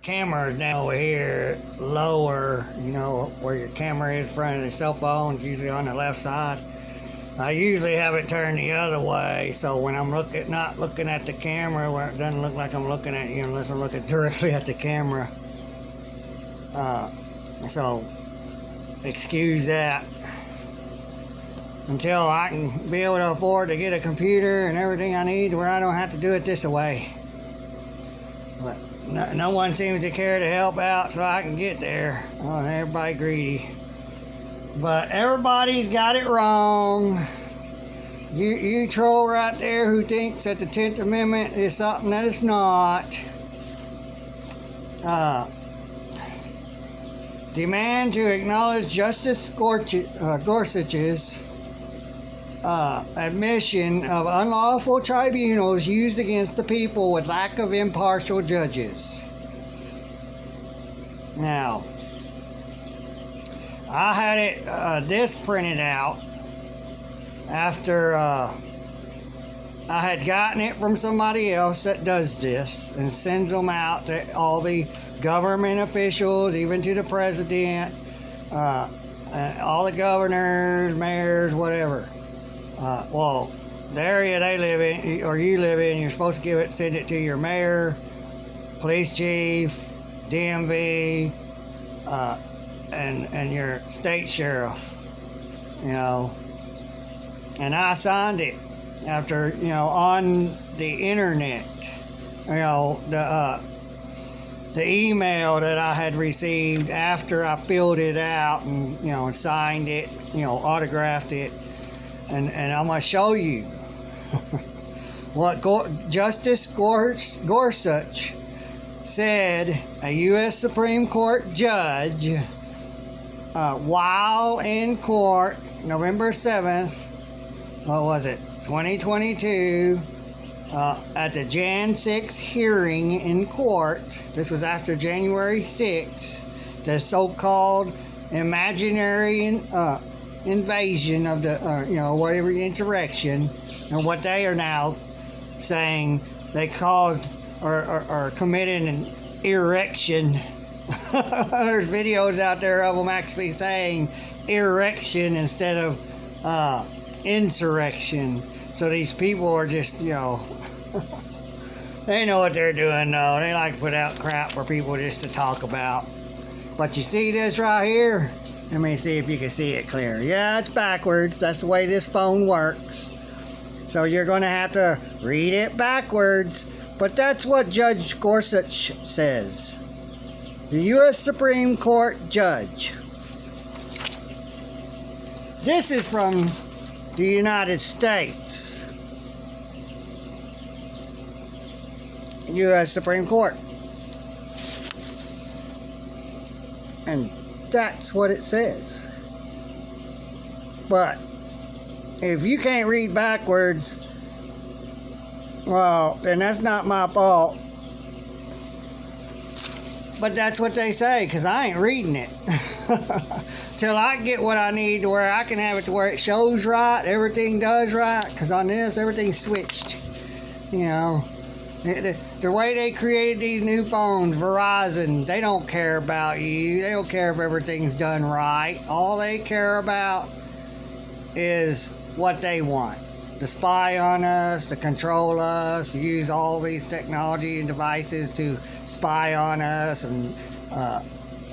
camera is down over here lower, you know, where your camera is in front of the cell phone, usually on the left side. I usually have it turned the other way, so when I'm not looking at the camera, where it doesn't look like I'm looking at you unless I'm looking directly at the camera. So excuse that. Until I can be able to afford to get a computer and everything I need where I don't have to do it this way. But no one seems to care to help out so I can get there. Oh, everybody greedy. But everybody's got it wrong. You troll right there who thinks that the 10th Amendment is something that it's not. Demand to acknowledge Justice Gorsuch's admission of unlawful tribunals used against the people with lack of impartial judges. Now, I had this printed out after I had gotten it from somebody else that does this and sends them out to all the government officials, even to the president, all the governors, mayors, whatever. Well, the area they live in, or you live in, you're supposed to send it to your mayor, police chief, DMV, and your state sheriff, you know. And I signed it after, you know, on the internet, you know, the email that I had received after I filled it out and, you know, and signed it, you know, autographed it. And I'm going to show you what Justice Gorsuch said, a U.S. Supreme Court judge, while in court, November 7th, 2022, at the Jan 6 hearing in court. This was after January 6th, the so-called imaginary invasion of the, you know, whatever insurrection, and what they are now saying they caused or committed an erection. There's videos out there of them actually saying erection instead of insurrection. So these people are just, you know, they know what they're doing though. They like to put out crap for people just to talk about. But you see this right here? Let me see if you can see it clear. Yeah, it's backwards. That's the way this phone works. So you're going to have to read it backwards. But that's what Judge Gorsuch says. The U.S. Supreme Court judge. This is from the United States. U.S. Supreme Court. And that's what it says. But if you can't read backwards, well, then that's not my fault. But that's what they say, because I ain't reading it. Till I get what I need to where I can have it to where it shows right, everything does right. Because on this, everything's switched. You know, the way they created these new phones, Verizon, they don't care about you. They don't care if everything's done right. All they care about is what they want. To spy on us, to control us, use all these technology and devices to spy on us and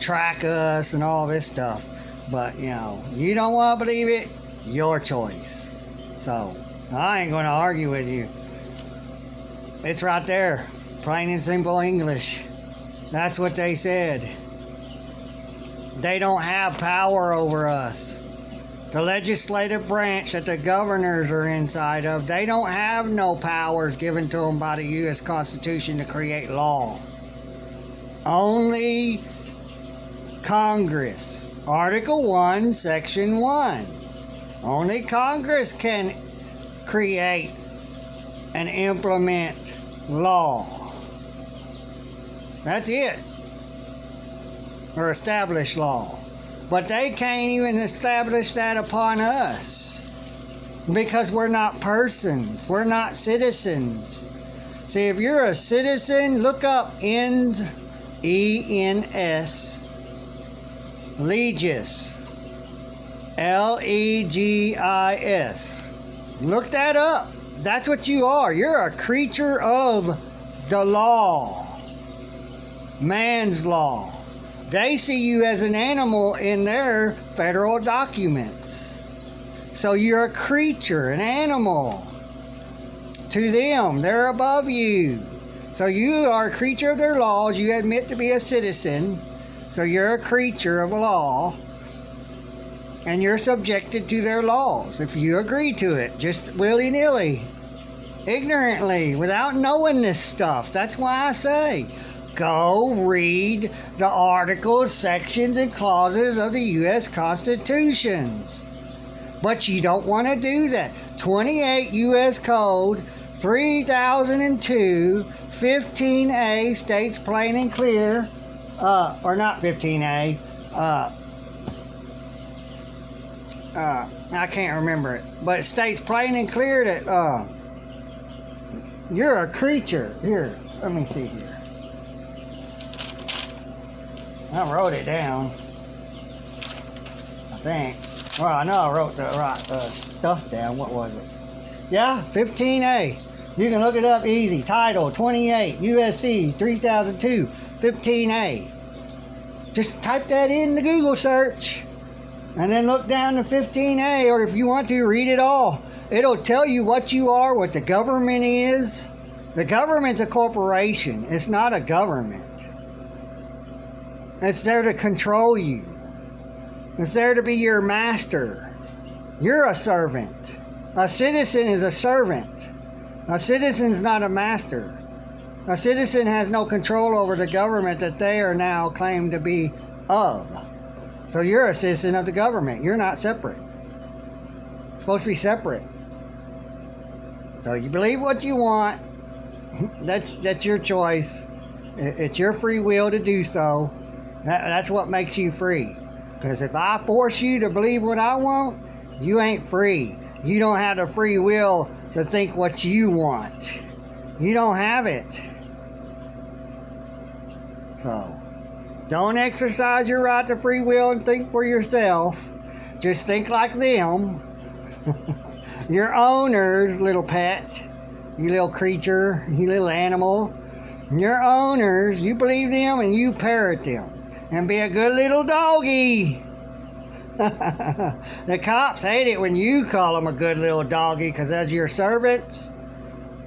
track us and all this stuff. But, you know, you don't want to believe it, your choice. So, I ain't going to argue with you. It's right there. Plain and simple English. That's what they said. They don't have power over us. The legislative branch that the governors are inside of, they don't have no powers given to them by the U.S. Constitution to create law. Only Congress. Article 1, Section 1. Only Congress can create and implement law. That's it. Or establish law. But they can't even establish that upon us. Because we're not persons. We're not citizens. See, if you're a citizen, look up ends E-N-S, Legis, Legis. Look that up. That's what you are. You're a creature of the law. Man's law. They see you as an animal in their federal documents. So you're a creature, an animal. To them, they're above you. So you are a creature of their laws. You admit to be a citizen. So you're a creature of law. And you're subjected to their laws if you agree to it, just willy-nilly, ignorantly, without knowing this stuff. That's why I say, go read the articles, sections, and clauses of the U.S. Constitutions. But you don't want to do that. 28 U.S. Code 3002, 15A states plain and clear, or not 15A, I can't remember it, but it states plain and clear that you're a creature. Here, let me see here. I wrote it down, I think. Well, I know I wrote the right stuff down. What was it? Yeah, 15A. You can look it up easy. Title 28 USC 3002 15A. Just type that in the Google search. And then look down to 15A, or if you want to, read it all. It'll tell you what you are, what the government is. The government's a corporation. It's not a government. It's there to control you. It's there to be your master. You're a servant. A citizen is a servant. A citizen's not a master. A citizen has no control over the government that they are now claimed to be of. So you're a citizen of the government. You're not separate. It's supposed to be separate. So you believe what you want. That's your choice. It's your free will to do so. That's what makes you free. Because if I force you to believe what I want, you ain't free. You don't have the free will to think what you want. You don't have it. So don't exercise your right to free will and think for yourself. Just think like them. Your owners, little pet. You little creature. You little animal. Your owners, you believe them and you parrot them. And be a good little doggy. The cops hate it when you call them a good little doggy, because as your servants,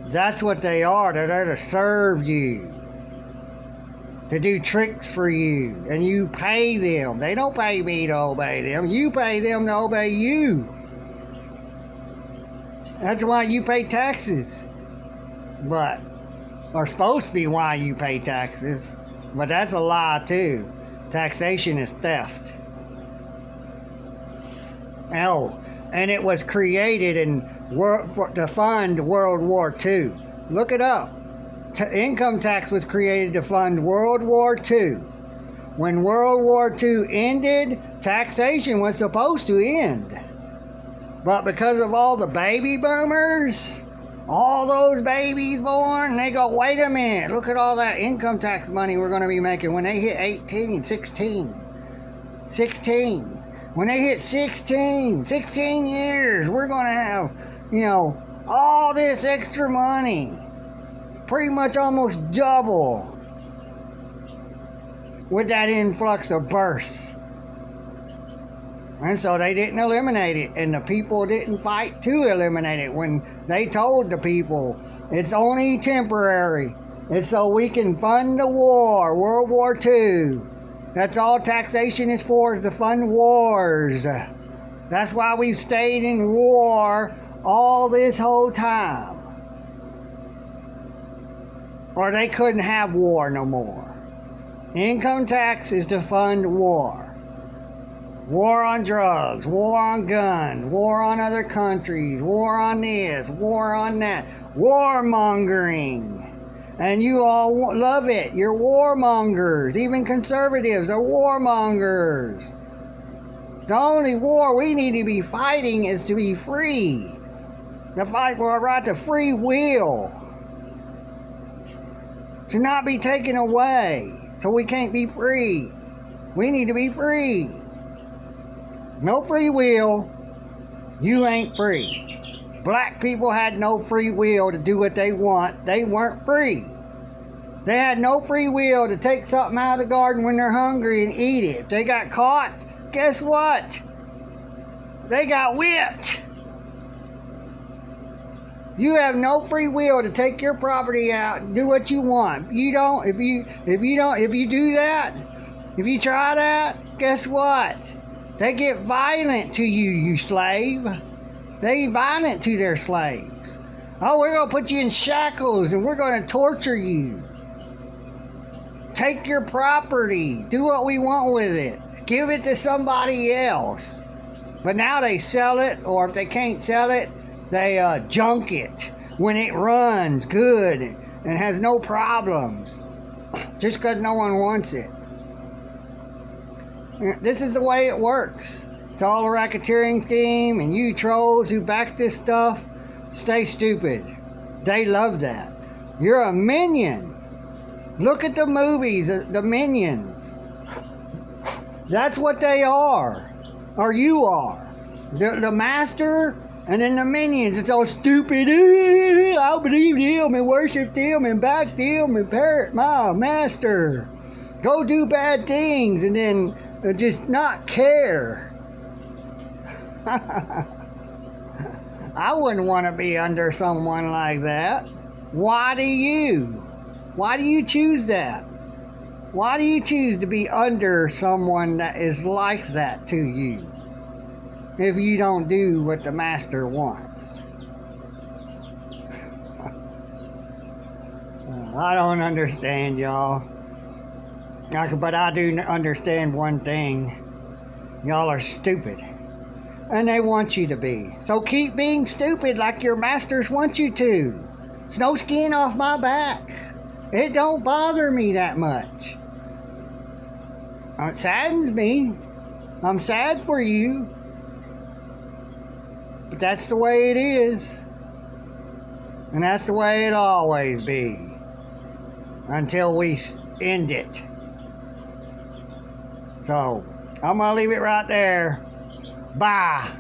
that's what they are. They're there to serve you. To do tricks for you, and you pay them. They don't pay me to obey them. You pay them to obey you. That's why you pay taxes. But, or supposed to be why you pay taxes. But that's a lie too. Taxation is theft. Oh, and it was created to fund World War II. Look it up. Income tax was created to fund World War II. When World War II ended, taxation was supposed to end. But because of all the baby boomers, all those babies born, they go, wait a minute, look at all that income tax money we're going to be making when they hit 18, 16. When they hit 16 years, we're going to have, all this extra money. Pretty much almost double with that influx of births. And so they didn't eliminate it, and the people didn't fight to eliminate it when they told the people it's only temporary. It's so we can fund the war, World War II. That's all taxation is for, is to fund wars. That's why we've stayed in war all this whole time. Or they couldn't have war no more. Income tax is to fund war. War on drugs, war on guns, war on other countries, war on this, war on that. Warmongering. And you all love it. You're warmongers. Even conservatives are warmongers. The only war we need to be fighting is to be free. To fight for our right to free will. To not be taken away. So we can't be free. We need to be free. No free will. You ain't free. Black people had no free will to do what they want. They weren't free. They had no free will to take something out of the garden when they're hungry and eat it. If they got caught, guess what? They got whipped. You have no free will to take your property out and do what you want. If you do that, if you try that, guess what? They get violent to you, you slave. They violent to their slaves. Oh, we're going to put you in shackles and we're going to torture you. Take your property. Do what we want with it. Give it to somebody else. But now they sell it, or if they can't sell it, they junk it when it runs good and has no problems. Just because no one wants it. This is the way it works. It's all a racketeering scheme, and you trolls who back this stuff, stay stupid. They love that. You're a minion. Look at the movies, the Minions. That's what they are. Or you are. The master and then the minions. It's all stupid. I believe him and worship him and back him and parrot my master. Go do bad things and then just not care. I wouldn't want to be under someone like that. Why do you? Why do you choose that? Why do you choose to be under someone that is like that to you if you don't do what the master wants? I don't understand, y'all. But I do understand one thing. Y'all are stupid. And they want you to be. So keep being stupid like your masters want you to. It's no skin off my back. It don't bother me that much. It saddens me. I'm sad for you. But that's the way it is. And that's the way it'll always be. Until we end it. So, I'm going to leave it right there. Bye.